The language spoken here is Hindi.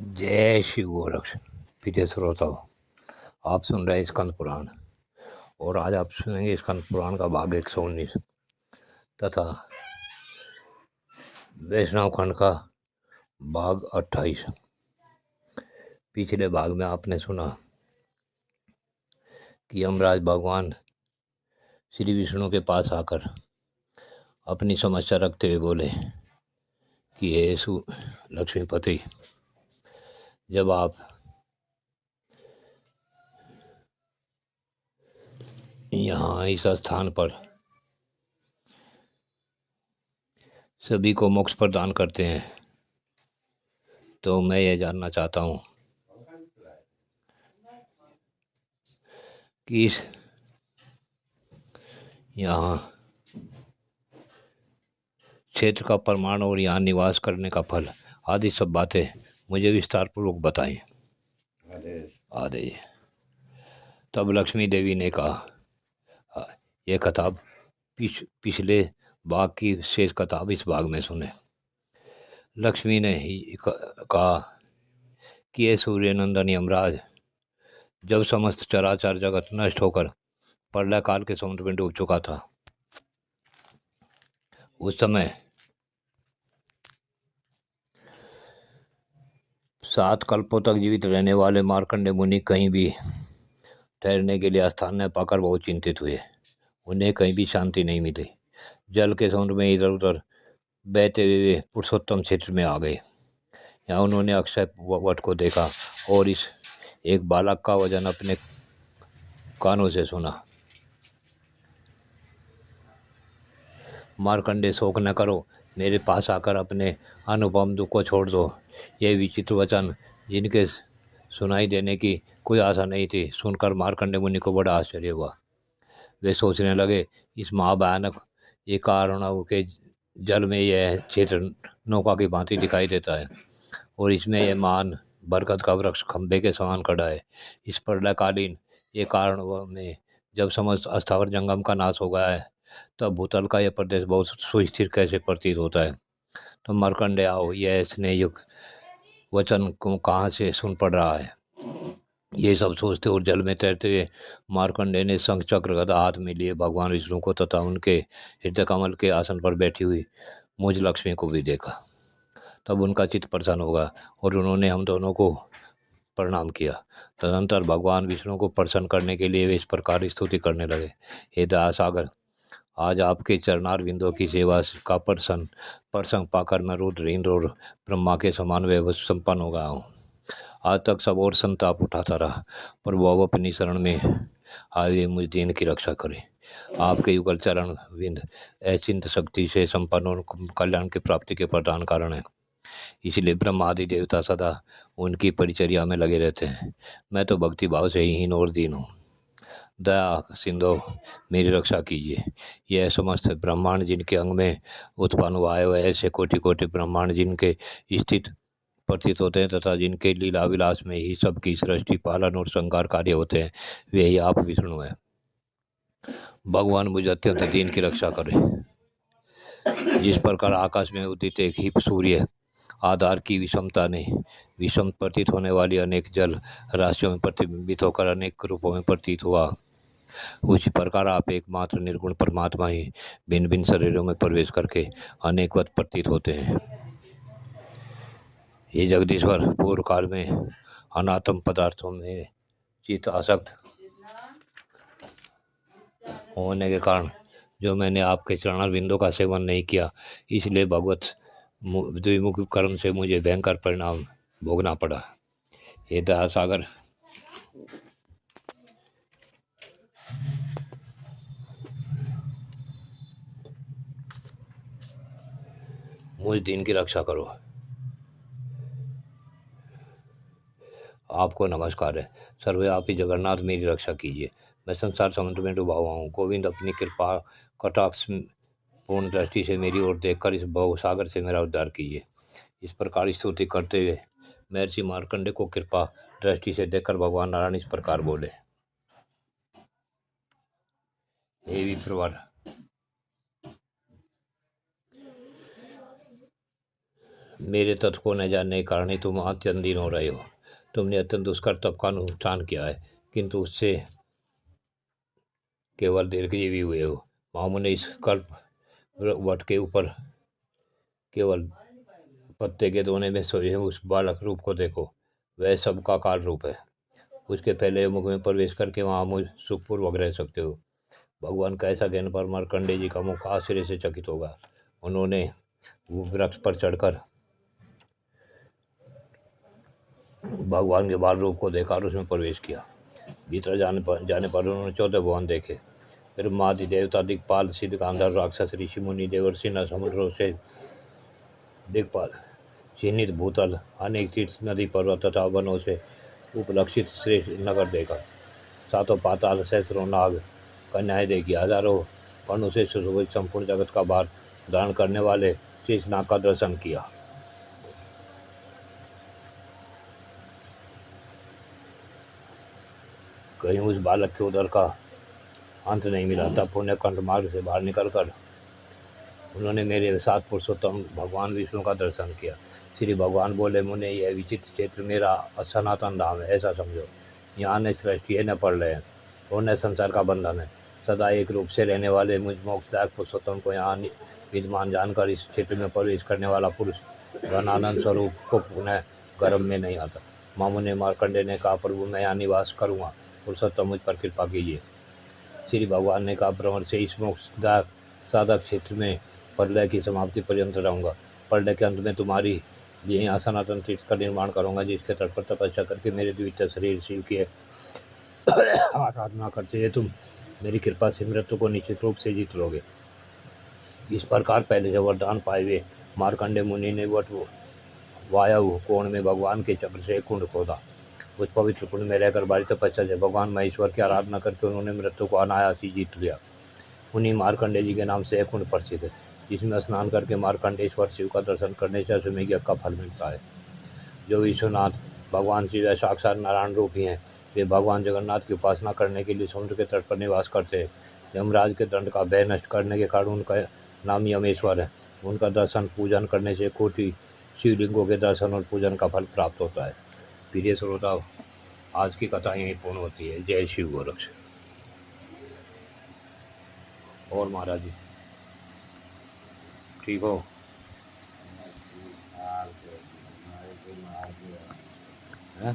जय श्री गोरक्ष। प्रिय श्रोताओं, आप सुन रहे हैं स्कंद पुराण और आज आप सुनेंगे स्कंद पुराण का भाग 119 तथा वैष्णव खंड का भाग 28। पिछले भाग में आपने सुना कि यमराज भगवान श्री विष्णु के पास आकर अपनी समस्या रखते हुए बोले कि हे लक्ष्मीपति, जब आप यहाँ इस स्थान पर सभी को मोक्ष प्रदान करते हैं तो मैं ये जानना चाहता हूँ कि इस यहाँ क्षेत्र का प्रमाण और यहाँ निवास करने का फल आदि सब बातें मुझे विस्तार पूर्वक बताएं। आदेश। तब लक्ष्मी देवी ने कहा, यह किताब पिछले भाग की शेष किताब इस भाग में सुने। लक्ष्मी ने कहा कि ये सूर्यनंदन यमराज, जब समस्त चराचर जगत नष्ट होकर प्रलय काल के समुद्र में डूब चुका था, उस समय 7 कल्पों तक जीवित रहने वाले मार्कंडेय मुनि कहीं भी ठहरने के लिए स्थान न पाकर बहुत चिंतित हुए। उन्हें कहीं भी शांति नहीं मिली। जल के समुद्र में इधर उधर बहते हुए पुरुषोत्तम क्षेत्र में आ गए। यहाँ उन्होंने अक्षय वट को देखा और इस एक बालक का वजन अपने कानों से सुना। मार्कंडेय, शोक न करो, मेरे पास आकर अपने अनुपम दुख को छोड़ दो। ये विचित्र वचन जिनके सुनाई देने की कोई आशा नहीं थी, सुनकर मार्कंडेय मुनि को बड़ा आश्चर्य हुआ। वे सोचने लगे, इस महाभयानक एकार्णव के जल में यह क्षेत्र नौका की भांति दिखाई देता है और इसमें यह महान बरगद का वृक्ष खंभे के समान खड़ा है। इस प्रलयकालीन एकार्णव में जब समस्त अस्थावर जंगम का नाश हो गया है, तब भूतल का यह प्रदेश बहुत सुस्थिर कैसे प्रतीत होता है। तो मार्कंडेय आओ, यह स्नेहयुक्त वचन को कहाँ से सुन पड़ रहा है। ये सब सोचते और जल में तैरते हुए मार्कंडेय ने शंख चक्र गदा हाथ में लिए भगवान विष्णु को तथा उनके हृदय कमल के आसन पर बैठी हुई मुझ लक्ष्मी को भी देखा। तब उनका चित्त प्रसन्न होगा और उन्होंने हम दोनों को प्रणाम किया। तदनंतर भगवान विष्णु को प्रसन्न करने के लिए वे इस प्रकार स्तुति करने लगे, हे दयासागर, आज आपके चरणार बिंदों की सेवा का प्रसंग पाकर मैं रुद्र, इंद्र और ब्रह्मा के समान व्यवस्था संपन्न हो गया हूँ। आज तक सब और संताप उठाता रहा, पर वो अब अपनी शरण में आए हुए मुझ दीन की रक्षा करे। आपके युगल चरण विंद अचिंत शक्ति से संपन्न और कल्याण की प्राप्ति के प्रधान कारण है, इसलिए ब्रह्मा आदि देवता सदा उनकी परिचर्या में लगे रहते हैं। मैं तो भक्ति भाव से ही हीन और दीन हूँ। दया सिंधु, मेरी रक्षा कीजिए। यह समस्त ब्रह्मांड जिनके अंग में उत्पन्न हुआ है, वह ऐसे कोटि कोटि ब्रह्मांड जिनके स्थित प्रतीत होते हैं तथा जिनके लीला विलास में ही सबकी सृष्टि, पालन और संहार कार्य होते हैं, वे ही आप विष्णु हैं। भगवान मुझे अत्यंत दीन की रक्षा करें। जिस प्रकार आकाश में उदित एक ही सूर्य आधार की विषमता ने विषम प्रतीत होने वाली अनेक जल राशियों में प्रतिबिंबित होकर अनेक रूपों में प्रतीत हुआ, उसी प्रकार आप एकमात्र निर्गुण परमात्मा ही भिन्न भिन्न शरीरों में प्रवेश करके अनेकवत प्रतीत होते हैं। ये जगदीश्वर, पूर्व काल में अनात्म पदार्थों में चित्त आसक्त होने के कारण जो मैंने आपके चरण बिंदु का सेवन नहीं किया, इसलिए भगवत द्विमुख कर्म से मुझे भयंकर परिणाम भोगना पड़ा। हे दया सागर, मुझ दीन की रक्षा करो। आपको नमस्कार है। सर्वव्यापी जगन्नाथ, मेरी रक्षा कीजिए। मैं संसार समुद्र में डूबा हुआ हूँ। गोविंद, अपनी कृपा कटाक्ष पूर्ण दृष्टि से मेरी ओर देखकर इस भव सागर से मेरा उद्धार कीजिए। इस प्रकार स्तुति करते हुए महर्षि मार्कंडेय को कृपा दृष्टि से देखकर भगवान नारायण इस प्रकार बोले, हे विप्रवर, मेरे तत्व को न जानने के कारण ही तुम अत्यंत हो रहे हो। तुमने अत्यंत दुष्कर तप का अनुष्ठान किया है, किंतु उससे केवल दीर्घजीवी हुए हो। मामू ने इस कल्प वट के ऊपर केवल पत्ते के दोने में सोए हुए उस बालक रूप को देखो। वह सबका काल रूप है। उसके पहले मुख में प्रवेश करके वहां मुझ सुखपूर्वक रह सकते हो। भगवान का ऐसा कहने पर मार्कंडेय जी का मुख आश्चर्य से चकित होगा। उन्होंने वो वृक्ष पर चढ़कर भगवान के बाल रूप को देखा और उसमें प्रवेश किया। भीतर जाने पर उन्होंने 14 भवन देखे। ब्रह्मादि देवता, दिक्पाल, सिद्ध, गांधर्व, राक्षस, ऋषि, मुनि, देवर्षि, न समुद्रों से दिक्पाल, चिन्हित भूतल, अनेक तीर्थ, नदी, पर्वत तथा वनों से उपलक्षित श्रेष्ठ नगर देखा। सातों पाताल, सहस्रों नाग, कन्याएं देखी। हजारों वर्णों से सुशोभित संपूर्ण जगत का भार धारण करने वाले शेषनाग का दर्शन किया। कहीं उस बालक के उदर का अंत नहीं मिला। तब पुण्यकंठ मार्ग से बाहर निकलकर उन्होंने मेरे साथ पुरुषोत्तम भगवान विष्णु का दर्शन किया। श्री भगवान बोले, मुने, यह विचित्र क्षेत्र मेरा सनातन धाम है, ऐसा समझो। यहाँ न सृष्टि है, न प्रलय है और न संसार का बंधन है। सदा एक रूप से रहने वाले मुझ मोक्षदायक पुरुषोत्तम को यहाँ विद्यमान जानकर इस क्षेत्र में प्रवेश करने वाला पुरुष घनानंद स्वरूप को पुनः गर्भ में नहीं आता। मामू ने मार्कंडे ने कहा, प्रभु, मैं यहाँ निवास करूँगा, पुरुषोत्तम मुझ पर कृपा कीजिए। श्री भगवान ने कहा, भ्रमण से इस मोक्षदायक साधक क्षेत्र में प्रलय की समाप्ति पर्यंत रहूंगा। प्रलय के अंत में तुम्हारी लिए यहाँ सनातन तीर्थ का निर्माण करूंगा, जिसके तट पर तपस्या करके मेरे द्वितीय शरीर शिव की आराधना करते हुए तुम मेरी कृपा से मृत्यु को निश्चित रूप से जीत लोगे। इस प्रकार पहले से वरदान पाए हुए मार्कंडे मुनि ने वट वायु कोण में भगवान के चक्र से एक कुंड खोदा। उस पवित्र कुंड में रहकर भारी तपस्या से भगवान महेश्वर की आराधना करके उन्होंने मृत्यु को अनायास ही जीत लिया। उन्हीं मार्कंडे जी के नाम से यह कुंड प्रसिद्ध है, जिसमें स्नान करके मार्कंडेश्वर शिव का दर्शन करने से अश्वमेध यज्ञ का फल मिलता है। जो विश्वनाथ भगवान शिव साक्षात नारायण रूप ही हैं, वे भगवान जगन्नाथ की उपासना करने के लिए समुद्र के तट पर निवास करते हैं। यमराज के दंड का भय नष्ट करने के कारण उनका नाम यमेश्वर है। उनका दर्शन पूजन करने से कोटि शिवलिंगों के दर्शन और पूजन का फल प्राप्त होता है। प्रिय श्रोता, आज की कथा यहीं पूर्ण होती है। जय शिव गोरक्ष। और महाराज जी ठीक हो? हैं?